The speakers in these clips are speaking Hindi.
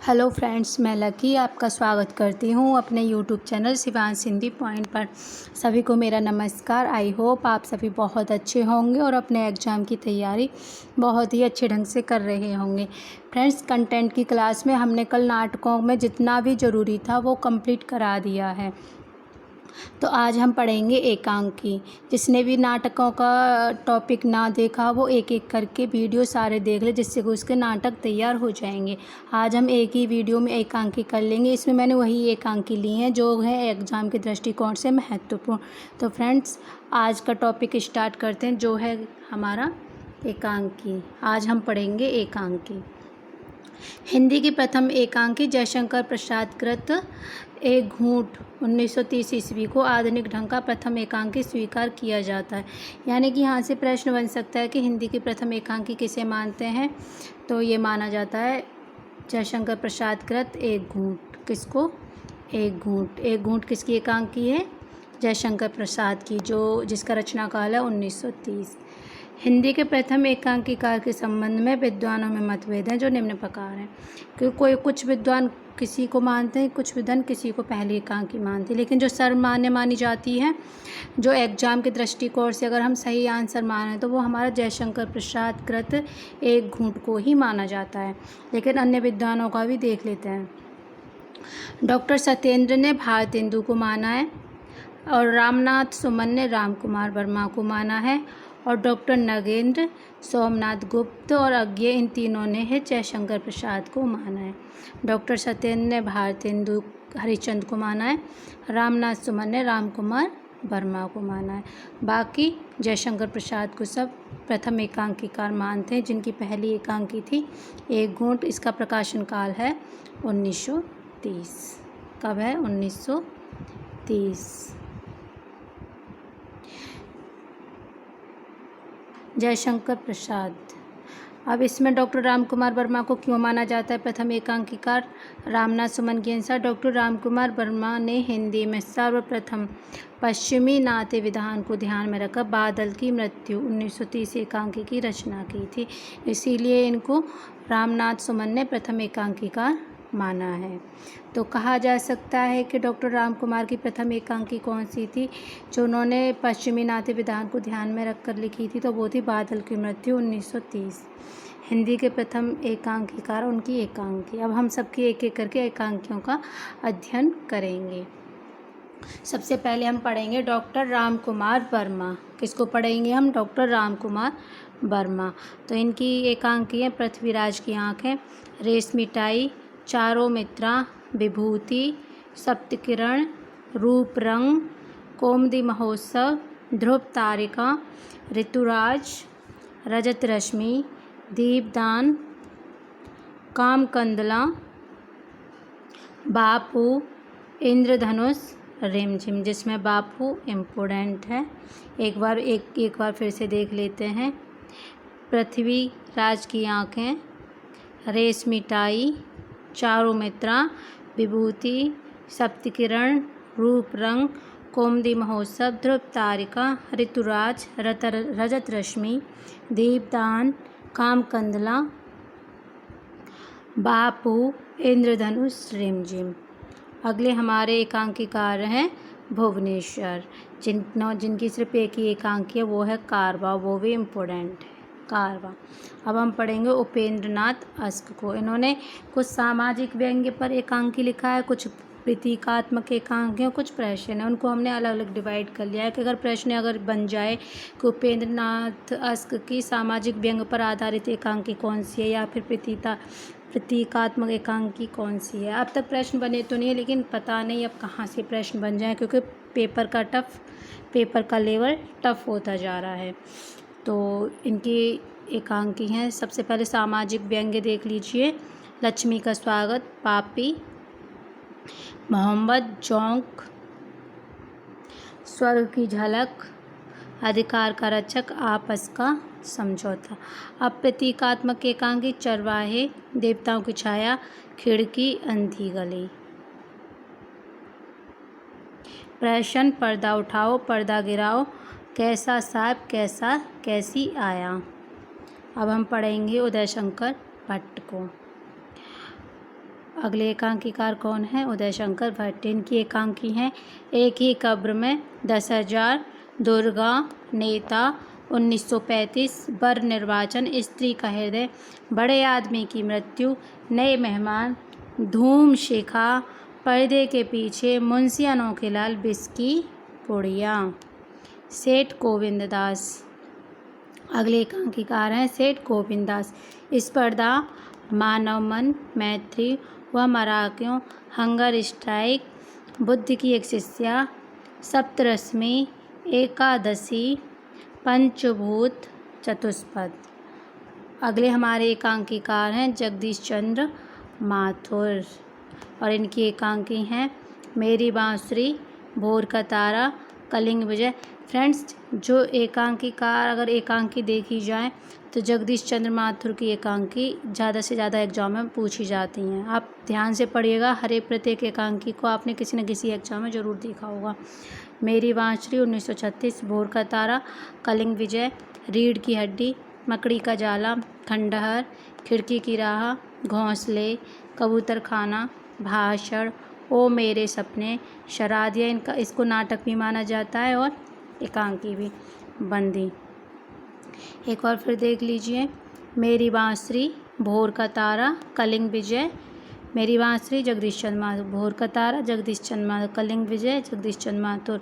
हेलो फ्रेंड्स, मैं लकी आपका स्वागत करती हूँ अपने YouTube channel Shivansh Hindi point पर। सभी को मेरा नमस्कार। आई होप आप सभी बहुत अच्छे होंगे और अपने एग्ज़ाम की तैयारी बहुत ही अच्छे ढंग से कर रहे होंगे। फ्रेंड्स, कंटेंट की क्लास में हमने कल नाटकों में जितना भी ज़रूरी था वो कंप्लीट करा दिया है। तो आज हम पढ़ेंगे एकांकी। जिसने भी नाटकों का टॉपिक ना देखा वो एक एक करके वीडियो सारे देख ले, जिससे कि उसके नाटक तैयार हो जाएंगे। आज हम एक ही वीडियो में एकांकी कर लेंगे। इसमें मैंने वही एकांकी ली हैं जो है एग्ज़ाम के दृष्टिकोण से महत्वपूर्ण। तो फ्रेंड्स, आज का टॉपिक स्टार्ट करते हैं जो है हमारा एकांकी। आज हम पढ़ेंगे एकांकी। हिंदी की प्रथम एकांकी जयशंकर प्रसाद कृत एक घूंट 1930 ईस्वी को आधुनिक ढंग का प्रथम एकांकी स्वीकार किया जाता है। यानी कि यहाँ से प्रश्न बन सकता है कि हिंदी की प्रथम एकांकी किसे मानते हैं, तो ये माना जाता है जयशंकर प्रसाद कृत एक घूंट। किसको? एक घूंट। एक घूंट किसकी एकांकी है? जयशंकर प्रसाद की, जो जिसका रचना काल है 1930। हिंदी के प्रथम एकांकीकार के संबंध में विद्वानों में मतभेद हैं जो निम्न प्रकार हैं। क्योंकि कुछ विद्वान किसी को मानते हैं, कुछ विद्वान किसी को पहली एकांकी मानते हैं, लेकिन जो सर्वमान्य मानी जाती है, जो एग्जाम के दृष्टिकोण से अगर हम सही आंसर माने तो वो हमारा जयशंकर प्रसाद कृत एक घूंट को ही माना जाता है। लेकिन अन्य विद्वानों का भी देख लेते हैं। डॉक्टर सत्येंद्र ने भारतेंदु को माना है और रामनाथ सुमन ने राम कुमार वर्मा को माना है और डॉक्टर नगेंद्र, सोमनाथ गुप्त और अज्ञे इन तीनों ने है जयशंकर प्रसाद को माना है। डॉक्टर सत्येंद्र ने भारतेंदु हरिश्चंद्र को माना है, रामनाथ सुमन ने राम कुमार वर्मा को माना है। बाकी जयशंकर प्रसाद को सब प्रथम एकांकीकार मानते हैं, जिनकी पहली एकांकी थी एक घूंट। इसका प्रकाशन काल है 1930। कब है? 1930। जयशंकर प्रसाद। अब इसमें डॉक्टर राम कुमार वर्मा को क्यों माना जाता है प्रथम एकांकीकार? रामनाथ सुमन के अनुसार डॉक्टर राम कुमार वर्मा ने हिंदी में सर्वप्रथम पश्चिमी नाट्य विधान को ध्यान में रखकर बादल की मृत्यु 1930 एकांकी की रचना की थी। इसीलिए इनको रामनाथ सुमन ने प्रथम एकांकीकार माना है। तो कहा जा सकता है कि डॉक्टर राम कुमार की प्रथम एकांकी कौन सी थी जो उन्होंने पश्चिमी नाट्य विधान को ध्यान में रखकर लिखी थी? तो वो थी बादल की मृत्यु 1930। हिंदी के प्रथम एकांकीकार, उनकी एकांकी। अब हम सबकी एक एक करके एकांकियों का अध्ययन करेंगे। सबसे पहले हम पढ़ेंगे डॉक्टर राम कुमार वर्मा। किसको पढ़ेंगे हम? डॉक्टर राम कुमार वर्मा। तो इनकी एकांकी है पृथ्वीराज की आँखें, रेशमी टाई, चारों मित्रा, विभूति, सप्तकिरण, रूप रंग, कौमुदी महोत्सव, ध्रुव तारिका, ऋतुराज, रजत रश्मि, दीपदान, कामकंदला, बापू, इंद्रधनुष, रिमझिम। जिसमें बापू इम्पोर्टेंट है। एक बार फिर से देख लेते हैं। पृथ्वीराज की आँखें, रेशमी टाई, चारों मित्रा, विभूति, सप्तकिरण, रूप रंग, कौमुदी महोत्सव, ध्रुव तारिका, ऋतुराज, रजत रश्मि, दीपदान, कामकंदला, बापू, इंद्रधनुष, रिमझिम। अगले हमारे एकांकीकार हैं भुवनेश्वर, जिनकी सिर्फ एक ही एकांकी है, वो है कारवा। वो भी इम्पोर्टेंट है, कारवा। अब हम पढ़ेंगे उपेंद्रनाथ अस्क को। इन्होंने कुछ सामाजिक व्यंग्य पर एकांकी लिखा है, कुछ प्रतीकात्मक एकांकी है, कुछ प्रश्न है। उनको हमने अलग अलग डिवाइड कर लिया है कि अगर प्रश्न बन जाए कि उपेंद्रनाथ अस्क की सामाजिक व्यंग्य पर आधारित एकांकी कौन सी है या फिर प्रतीकात्मक एकांकी कौन सी है। अब तक प्रश्न बने तो नहीं है, लेकिन पता नहीं अब कहाँ से प्रश्न बन जाए, क्योंकि पेपर का लेवल टफ होता जा रहा है। तो इनकी एकांकी हैं। सबसे पहले सामाजिक व्यंग्य देख लीजिए। लक्ष्मी का स्वागत, पापी, मोहम्मद जोंक, स्वर्ग की झलक, अधिकार का रक्षक, आपस का समझौता। अब प्रतीकात्मक एकांकी चरवाहे, देवताओं की छाया, खिड़की, अंधी गली। प्रश्न, पर्दा उठाओ, पर्दा गिराओ, कैसा साहब, कैसा कैसी आया। अब हम पढ़ेंगे उदय शंकर भट्ट को। अगले एकांकीकार कौन है? उदय शंकर भट्ट। इनकी एकांकी हैं एक ही कब्र में, 10,000, दुर्गा, नेता, 1935, बर निर्वाचन, स्त्री का हृदय, बड़े आदमी की मृत्यु, नए मेहमान, धूम शिखा, पर्दे के पीछे, मुंशी अनोखीलाल, बिस्की पुड़िया। सेठ गोविंद दास। अगले एकांकीकार हैं सेठ गोविंद दास। स्पर्धा, मानव मन, मैत्री व मराठियों, हंगर स्ट्राइक, बुद्ध की एक शिष्या, सप्तरश्मि, एकादशी, पंचभूत, चतुष्पद। अगले हमारे एकांकीकार हैं जगदीश चंद्र माथुर और इनकी एकांकी हैं मेरी बांसुरी, भोर का तारा, कलिंग विजय। फ्रेंड्स, जो एकांकीकार अगर एकांकी देखी जाए तो जगदीश चंद्र माथुर की एकांकी ज़्यादा से ज़्यादा एग्जाम में पूछी जाती हैं। आप ध्यान से पढ़िएगा, हर एक प्रत्येक एकांकी को आपने किसी न किसी एग्जाम में ज़रूर देखा होगा। मेरी बांसुरी 1936, भोर का तारा, कलिंग विजय, रीढ़ की हड्डी, मकड़ी का जाला, खंडहर, खिड़की की राह, घोंसले, कबूतर खाना, भाषण, ओ मेरे सपने, शरादिया, इसको नाटक भी माना जाता है और एकांकी भी, बंदी। एक और फिर देख लीजिए, मेरी बांसुरी, भोर का तारा, कलिंग विजय, मेरी बांसुरी, जगदीश चंद्र माथुर, भोर का तारा, जगदीश चंद्र माथुर, कलिंग विजय, जगदीश चंद्र माथुर,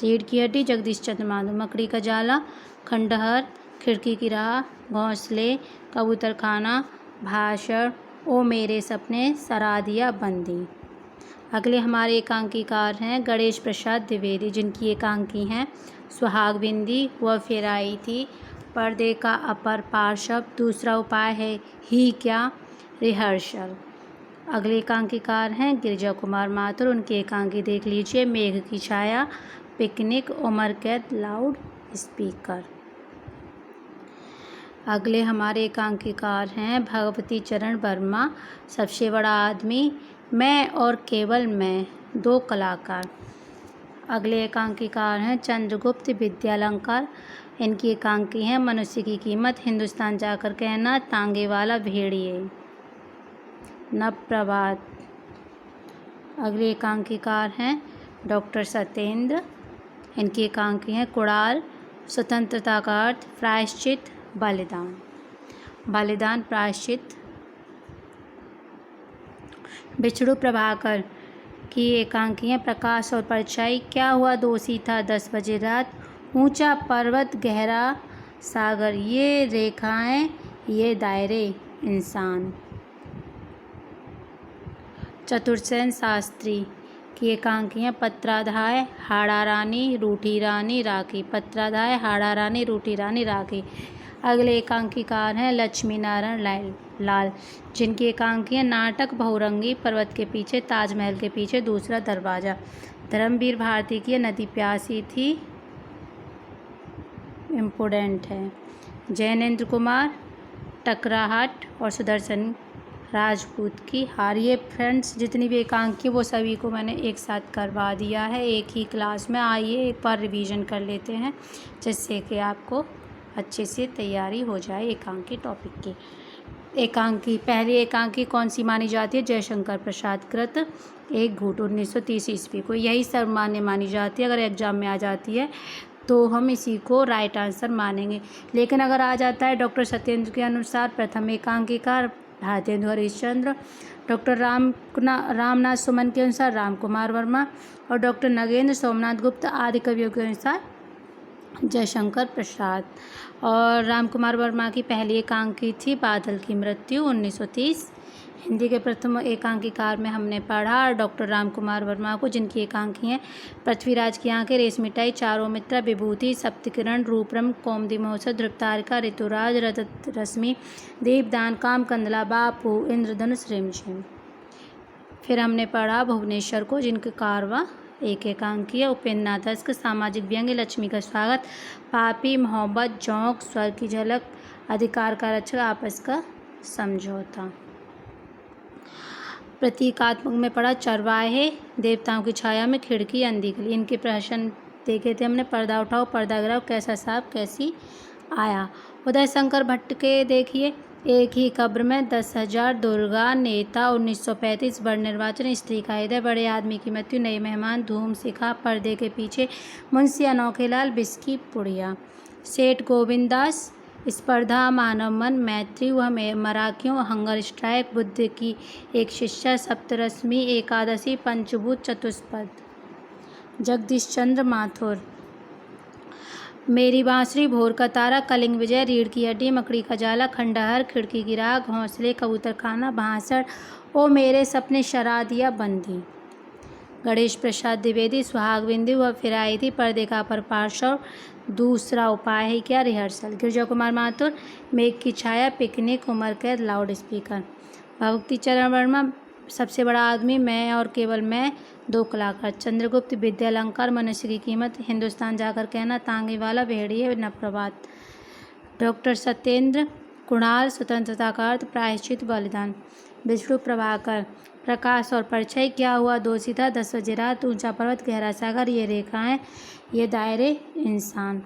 रीढ़ की हड्डी, जगदीश चंद्र माथुर, मकड़ी का जाला, खंडहर, खिड़की की राह, घोंसले, कबूतर खाना, भाषण, ओ मेरे सपने, सरादिया, बंदी। अगले हमारे एकांकीकार हैं गणेश प्रसाद द्विवेदी, जिनकी एकांकी हैं सुहाग बिंदी, वह फिर आई थी, पर्दे का अपर पार्श्व, दूसरा उपाय है ही क्या, रिहर्सल। अगले एकांकीकार हैं गिरिजा कुमार माथुर, उनकी एकांकी देख लीजिए मेघ की छाया, पिकनिक, उमर कैद, लाउड स्पीकर। अगले हमारे एकांकीकार हैं भगवती चरण वर्मा, सबसे बड़ा आदमी, मैं और केवल मैं, दो कलाकार। अगले एकांकीकार हैं चंद्रगुप्त विद्यालंकार, इनकी एकांकी हैं मनुष्य की कीमत, हिंदुस्तान जाकर कहना, तांगे वाला भेड़िए, नवप्रभात। अगले एकांकीकार हैं डॉक्टर सत्येंद्र, इनकी एकांकी हैं कुड़ाल, स्वतंत्रता का अर्थ, प्रायश्चित, बलिदान, बलिदान, प्रायश्चित। बिछड़ू प्रभाकर की एकांकी हैं प्रकाश और परछाई, क्या हुआ दोषी था 10 बजे रात, ऊंचा पर्वत, गहरा सागर, ये रेखाएं, ये दायरे, इंसान। चतुर्सेन शास्त्री की एकांकी हैं पत्राधाय, हाड़ा रानी, रूठी रानी, राखी, पत्राधाय, हाड़ा रानी, रूठी रानी, राखी। अगले एकांकीकार हैं लक्ष्मी नारायण लाल, जिनकी एकांकी हैं नाटक बहुरंगी, पर्वत के पीछे, ताजमहल के पीछे, दूसरा दरवाजा। धर्मवीर भारती की नदी प्यासी थी, इम्पोर्टेंट है। जैनेंद्र कुमार, टकराहट और सुदर्शन राजपूत की हार। ये फ्रेंड्स जितनी भी एकांकी वो सभी को मैंने एक साथ करवा दिया है एक ही क्लास में। आइए एक बार रिवीजन कर लेते हैं जिससे कि आपको अच्छे से तैयारी हो जाए एकांकी टॉपिक की। एकांकी, पहली एकांकी कौन सी मानी जाती है? जयशंकर प्रसाद कृत, एक घूट, 1930 ईस्वी को। यही सर्वमान्य मानी जाती है, अगर एग्जाम में आ जाती है तो हम इसी को राइट आंसर मानेंगे। लेकिन अगर आ जाता है डॉक्टर सत्येंद्र के अनुसार प्रथम एकांकीकार भारतेंदु हरिश्चंद्र, डॉक्टर रामनाथ सुमन के अनुसार राम कुमार वर्मा और डॉक्टर नगेंद्र सोमनाथ गुप्त आदि कवियों के अनुसार जयशंकर प्रसाद। और राम कुमार वर्मा की पहली एकांकी थी बादल की मृत्यु, 1930। हिंदी के प्रथम एकांकीकार में हमने पढ़ा डॉक्टर राम कुमार वर्मा को, जिनकी एकांकी हैं पृथ्वीराज की आंखें, रेशमिटाई, चारों मित्र, विभूति, सप्तकिरण, रूपरम, कौमुदी महोत्सव, ध्रुवतारिका, ऋतुराज, रजत रश्मि, दीपदान, काम कंदला, बापू, इंद्रधनुष, रिमझिम। फिर हमने पढ़ा भुवनेश्वर को, जिनके कारवा एक एकांकी है, उपेन्द्रनाथ अस्क, सामाजिक व्यंग्य, लक्ष्मी का स्वागत, पापी, मोहब्बत, जोंक, स्वर की झलक, अधिकार का रक्षक, आपस का समझौता। प्रतीकात्मक में पढ़ा चरवाहे, देवताओं की छाया में, खिड़की, अंधी गली। इनके प्रश्न देखे थे हमने, पर्दा उठाओ, पर्दा गिराओ, कैसा साहब कैसी आया। उदय शंकर भट्ट के देखिए एक ही कब्र में 10,000 दुर्गा नेता 1935 बड़ निर्वाचन स्त्री का हृदय बड़े आदमी की मृत्यु नए मेहमान धूम शिखा पर्दे के पीछे मुंशी अनोखेलाल बिस्की पुड़िया सेठ गोविंदास स्पर्धा मानव मन मैत्री व मराठियों हंगर स्ट्राइक बुद्ध की एक शिष्या सप्तरश्मि एकादशी पंचभूत चतुष्पद जगदीश चंद्र माथुर मेरी बांसुरी भोर का तारा कलिंग विजय रीढ़ की हड्डी मकड़ी का जाला खंडहर खिड़की की राख घोंसले कबूतर खाना भांसड़ ओ मेरे सपने शरादिया बंदी गणेश प्रसाद द्विवेदी सुहाग बिंदु व फिराई थी पर्दे का पर पार्श्व दूसरा उपाय है क्या रिहर्सल गिरजा कुमार माथुर मेघ की छाया पिकनिक उमर कैद लाउड स्पीकर भक्ति चरण वर्मा सबसे बड़ा आदमी मैं और केवल मैं 2 कलाकार चंद्रगुप्त विद्या अलंकार मनुष्य की कीमत हिंदुस्तान जाकर कहना तांगे वाला भेड़िए न प्रभात डॉक्टर सत्येंद्र कुणाल स्वतंत्रता का अर्थ प्रायश्चित बलिदान विष्णु प्रभाकर प्रकाश और परिचय क्या हुआ दोषी था 10 बजे रात ऊंचा पर्वत गहरा सागर ये रेखाएं ये दायरे इंसान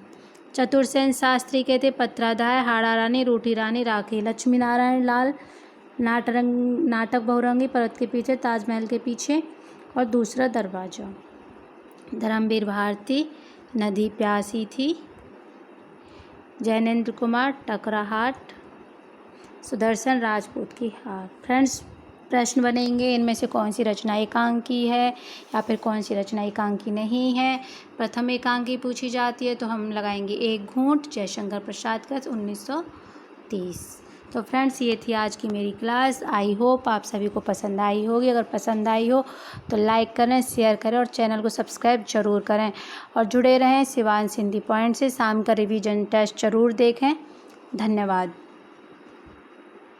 चतुर्सेन शास्त्री के थे पत्राधाय हाड़ा रानी रूठी रानी राखी लक्ष्मी नारायण लाल नाटक बहुरंगी पर्वत के पीछे ताजमहल के पीछे और दूसरा दरवाजा धर्मवीर भारती नदी प्यासी थी जैनेन्द्र कुमार टकराहाट सुदर्शन राजपूत की हार फ्रेंड्स प्रश्न बनेंगे इनमें से कौन सी रचना एकांकी है या फिर कौन सी रचना एकांकी नहीं है। प्रथम एकांकी पूछी जाती है तो हम लगाएंगे एक घूंट जयशंकर प्रसाद का 1930। तो फ्रेंड्स ये थी आज की मेरी क्लास। आई होप आप सभी को पसंद आई होगी। अगर पसंद आई हो तो लाइक करें शेयर करें और चैनल को सब्सक्राइब जरूर करें और जुड़े रहें शिवांश हिंदी पॉइंट से। शाम का रिवीजन टेस्ट जरूर देखें। धन्यवाद।